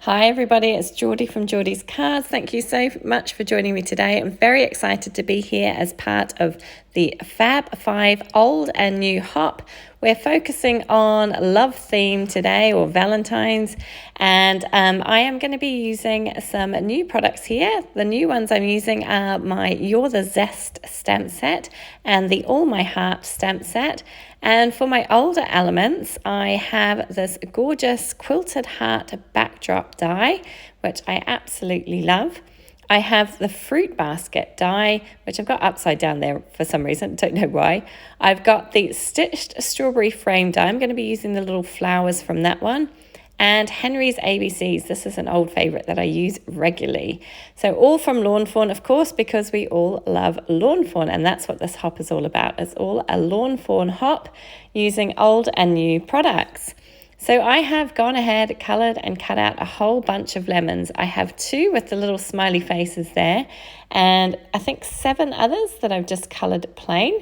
Hi everybody, it's Geordie from Geordie's Cards. Thank you so much for joining me today. I'm very excited to be here as part of the Fab 5 Old and New Hop. We're focusing on love theme today, or Valentine's, and I am going to be using some new products here. The new ones I'm using are my You're the Zest stamp set and the All My Heart stamp set. And for my older elements, I have this gorgeous Quilted Heart Backdrop die, which I absolutely love. I have the fruit basket die, which I've got upside down there for some reason, don't know why. I've got the stitched strawberry frame die. I'm going to be using the little flowers from that one. And Henry's ABCs. This is an old favourite that I use regularly. So all from Lawn Fawn, of course, because we all love Lawn Fawn, and that's what this hop is all about. It's all a Lawn Fawn hop using old and new products. So I have gone ahead, coloured and cut out a whole bunch of lemons. I have 2 with the little smiley faces there, and I think 7 others that I've just coloured plain.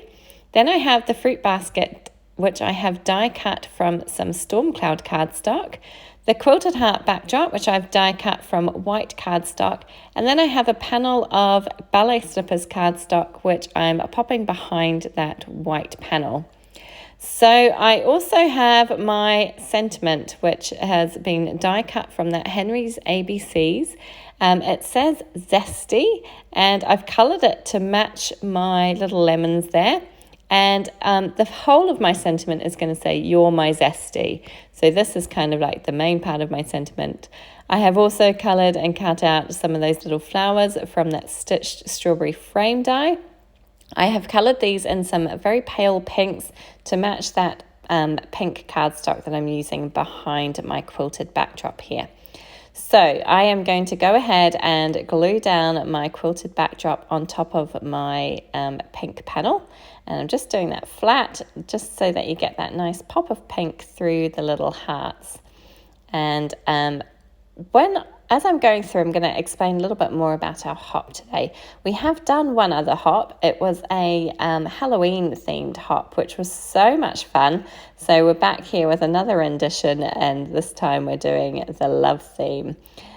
Then I have the fruit basket, which I have die cut from some Storm Cloud cardstock, the Quilted Heart Backdrop, which I've die cut from white cardstock, and then I have a panel of Ballet slippers cardstock, which I'm popping behind that white panel. So I also have my sentiment, which has been die cut from that Henry's ABCs. It says Zesty, and I've coloured it to match my little lemons there. And the whole of my sentiment is going to say, "You're my Zesty." So this is kind of like the main part of my sentiment. I have also coloured and cut out some of those little flowers from that stitched strawberry frame die. I have coloured these in some very pale pinks to match that pink cardstock that I'm using behind my quilted backdrop here. So I am going to go ahead and glue down my quilted backdrop on top of my pink panel. And I'm just doing that flat, just so that you get that nice pop of pink through the little hearts. And as I'm going through, I'm going to explain a little bit more about our hop today. We have done one other hop. It was a Halloween themed hop, which was so much fun. So we're back here with another rendition, and this time we're doing the love theme.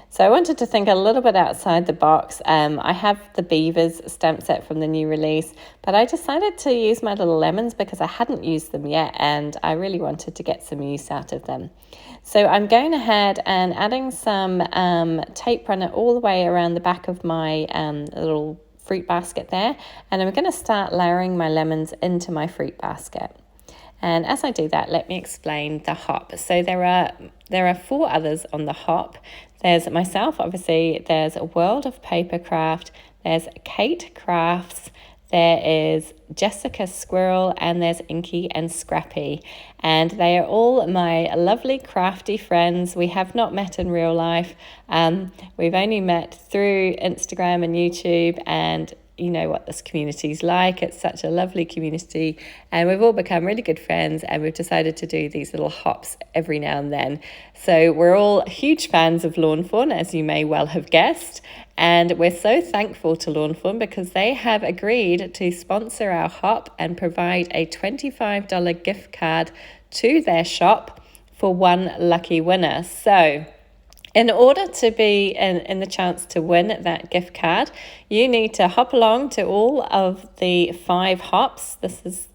So I wanted to think a little bit outside the box. I have the Beavers stamp set from the new release, but I decided to use my little lemons because I hadn't used them yet, and I really wanted to get some use out of them. So I'm going ahead and adding some tape runner all the way around the back of my little fruit basket there, and I'm going to start layering my lemons into my fruit basket. And as I do that, let me explain the hop. So there are 4 others on the hop. There's myself, obviously, there's World of Papercraft, there's Kate Crafts, there is Jessica Squirrel, and there's Inky and Scrappy. And they are all my lovely crafty friends. We have not met in real life. We've only met through Instagram and YouTube, and you know what this community is like. It's such a lovely community, and we've all become really good friends, and we've decided to do these little hops every now and then. So we're all huge fans of Lawn Fawn, as you may well have guessed, and we're so thankful to Lawn Fawn because they have agreed to sponsor our hop and provide a $25 gift card to their shop for one lucky winner. So in order to be in the chance to win that gift card, you need to hop along to all of the 5 hops. This is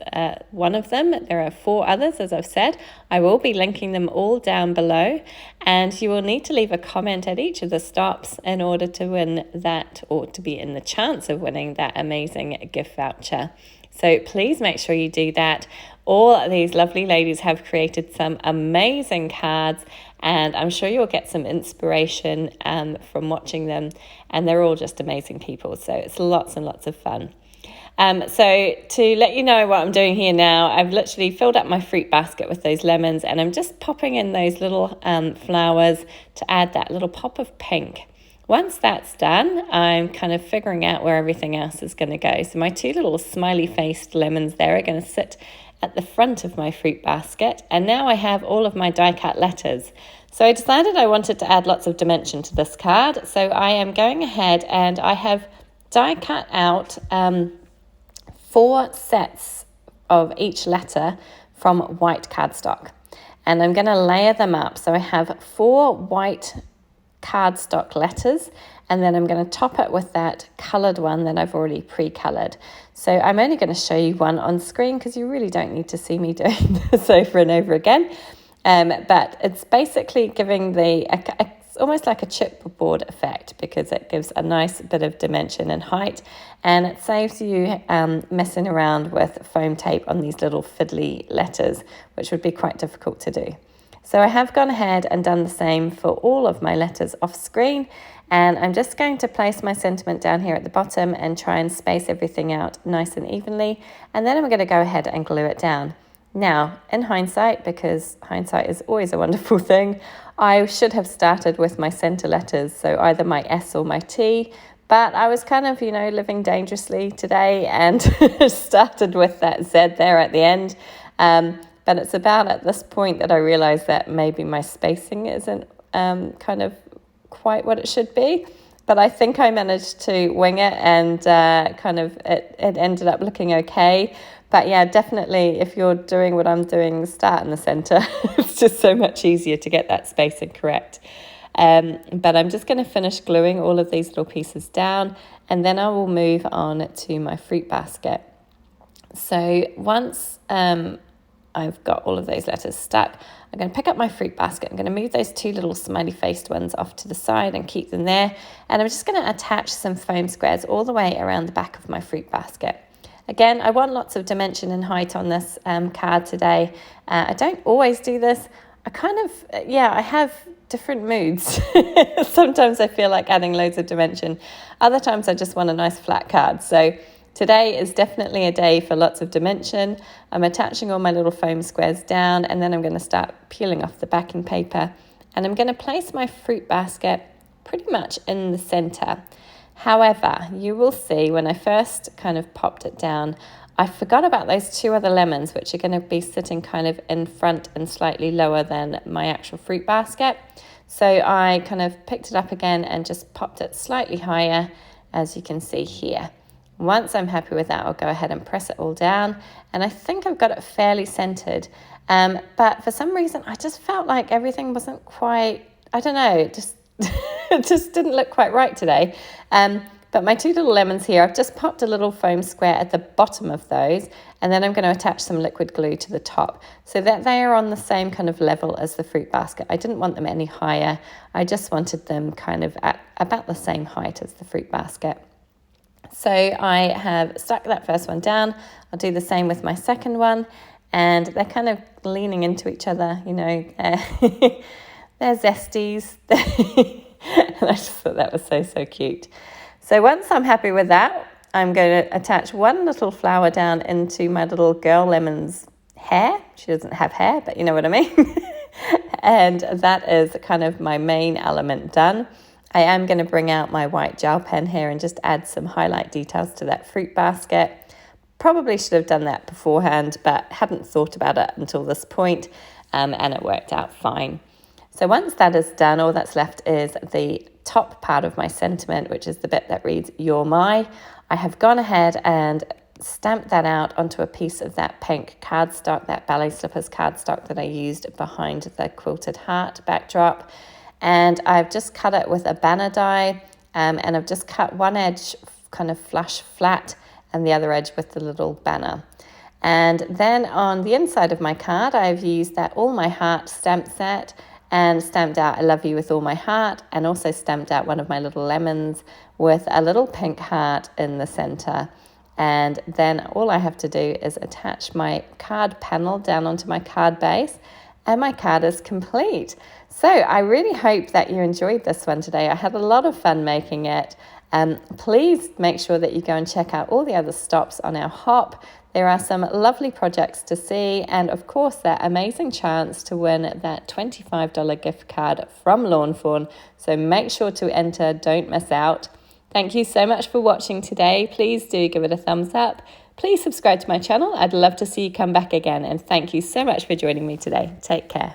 one of them. There are 4 others, as I've said. I will be linking them all down below, and you will need to leave a comment at each of the stops in order to win that, or to be in the chance of winning that amazing gift voucher. So please make sure you do that. All these lovely ladies have created some amazing cards, and I'm sure you'll get some inspiration from watching them, and they're all just amazing people, so it's lots and lots of fun. So to let you know what I'm doing here now, I've literally filled up my fruit basket with those lemons, and I'm just popping in those little flowers to add that little pop of pink. Once that's done, I'm kind of figuring out where everything else is going to go. So my 2 little smiley-faced lemons there are going to sit at the front of my fruit basket, and now I have all of my die-cut letters. So I decided I wanted to add lots of dimension to this card, so I am going ahead and I have die-cut out 4 sets of each letter from white cardstock, and I'm going to layer them up. So I have 4 white cardstock letters, and then I'm going to top it with that coloured one that I've already pre-coloured. So I'm only going to show you one on screen because you really don't need to see me doing this over and over again. But it's basically giving it's almost like a chipboard effect, because it gives a nice bit of dimension and height, and it saves you messing around with foam tape on these little fiddly letters, which would be quite difficult to do. So I have gone ahead and done the same for all of my letters off screen, and I'm just going to place my sentiment down here at the bottom and try and space everything out nice and evenly, and then I'm going to go ahead and glue it down. Now, in hindsight, because hindsight is always a wonderful thing, I should have started with my centre letters, so either my S or my T, but I was kind of, living dangerously today and started with that Z there at the end. But it's about at this point that I realised that maybe my spacing isn't kind of quite what it should be. But I think I managed to wing it, and it ended up looking okay. But yeah, definitely if you're doing what I'm doing, start in the centre. It's just so much easier to get that spacing correct. But I'm just going to finish gluing all of these little pieces down, and then I will move on to my fruit basket. So once I've got all of those letters stuck, I'm going to pick up my fruit basket. I'm going to move those two little smiley faced ones off to the side and keep them there. And I'm just going to attach some foam squares all the way around the back of my fruit basket. Again, I want lots of dimension and height on this card today. I don't always do this. I have different moods. Sometimes I feel like adding loads of dimension. Other times I just want a nice flat card. So today is definitely a day for lots of dimension. I'm attaching all my little foam squares down, and then I'm going to start peeling off the backing paper. And I'm going to place my fruit basket pretty much in the centre. However, you will see when I first kind of popped it down, I forgot about those two other lemons, which are going to be sitting kind of in front and slightly lower than my actual fruit basket. So I kind of picked it up again and just popped it slightly higher, as you can see here. Once I'm happy with that, I'll go ahead and press it all down, and I think I've got it fairly centered. But for some reason, I just felt like everything wasn't quite, I don't know, it just didn't look quite right today. But my two little lemons here, I've just popped a little foam square at the bottom of those, and then I'm going to attach some liquid glue to the top so that they are on the same kind of level as the fruit basket. I didn't want them any higher. I just wanted them kind of at about the same height as the fruit basket. So I have stuck that first one down. I'll do the same with my second one, and they're kind of leaning into each other, they're zesties. And I just thought that was so cute. So once I'm happy with that, I'm going to attach one little flower down into my little girl lemon's hair. She doesn't have hair, but you know what I mean. And that is kind of my main element done. I am going to bring out my white gel pen here and just add some highlight details to that fruit basket. Probably should have done that beforehand, but hadn't thought about it until this point, and it worked out fine. So once that is done, all that's left is the top part of my sentiment, which is the bit that reads, "You're my." I have gone ahead and stamped that out onto a piece of that pink cardstock, that Ballet Slippers cardstock that I used behind the Quilted Heart Backdrop. And I've just cut it with a banner die, and I've just cut one edge kind of flush flat and the other edge with the little banner. And then on the inside of my card, I've used that All My Heart stamp set and stamped out "I love you with all my heart," and also stamped out one of my little lemons with a little pink heart in the center. And then all I have to do is attach my card panel down onto my card base, and my card is complete. So I really hope that you enjoyed this one today. I had a lot of fun making it. Please make sure that you go and check out all the other stops on our hop. There are some lovely projects to see, and of course that amazing chance to win that $25 gift card from Lawn Fawn. So make sure to enter, don't miss out. Thank you so much for watching today. Please do give it a thumbs up. Please subscribe to my channel. I'd love to see you come back again, and thank you so much for joining me today. Take care.